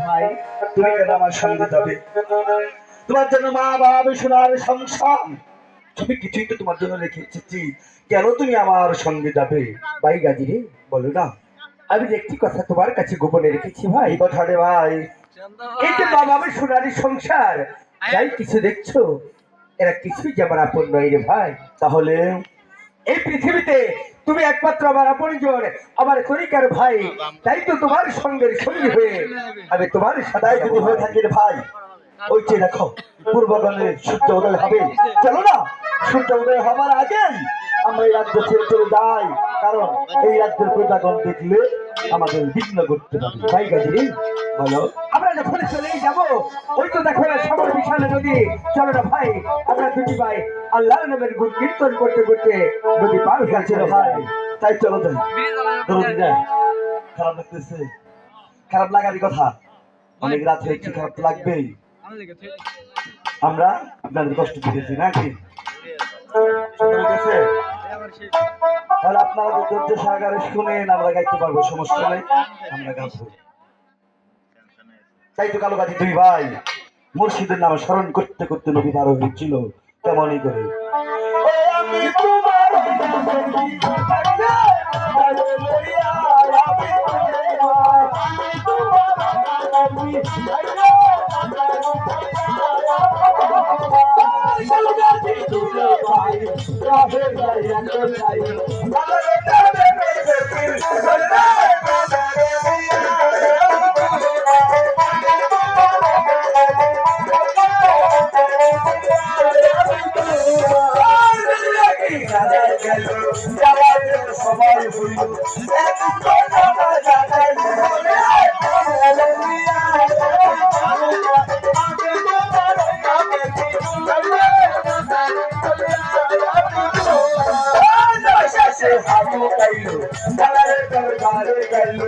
ভাই তুমি কেন আমার সঙ্গে যাবে? তোমার জন্য মা বাবা সোনার সংসার তুমি কিছুই তো তোমার জন্য রেখে এসেছি, কেন তুমি আমার সঙ্গে যাবে? ভাই গাজী রে, বলো না। আমি একটি কথা তোমার কাছে গোপনে রেখেছি ভাই। কথা রে ভাই, এই যে মা বাবা সোনার সংসার যাই কিছু দেখছো, এরা কিছুই যে আমার আপন নয় রে ভাই। তাহলে এই পৃথিবীতে তুমি একমাত্র আমার আপনজন, আমার করিকার ভাই, তাই তো তোমার সঙ্গের সঙ্গী হয়ে আমি তোমার সদাই যদি হয়ে থাকি রে ভাই। ওই যে দেখো পূর্বগণে সূর্য উদয় হবে, চলো না সূর্য উদয় হবার আগেই আমরা এই রাজ্য ছেড়ে চলে যাই, কারণ এই রাজ্যের প্রজাগণ দেখলে আমাদের বিঘ্ন করতে পারে। ভাই গাজী বলো, আমরা যখন চলেই যাবো, ওই তো দেখো না সাগর বিশাল নদী, চলো না ভাই আমরা দুটি ভাই আল্লাহর নামের গুণ কীর্তন করতে করতে নদী পার হয়েছিল ভাই। তাই চলো যাই। খারাপ লাগতেছে? খারাপ লাগারই কথা, অনেক রাত হয়েছে, খারাপ লাগবেই। আমরা আপনাদের কষ্ট দিতেছি নাকি? তাহলে আপনারা ধৈর্য সহকারে শুনেন, আমরা গাইতে পারবো, সমস্যা নেই, আমরা গাইবো। তাই তো কালো গাজী দুই ভাই মুর্শিদের নাম স্মরণ করতে করতে নদী পার হয়েছিল, তেমনই করে সবাই হইল হাত গাইল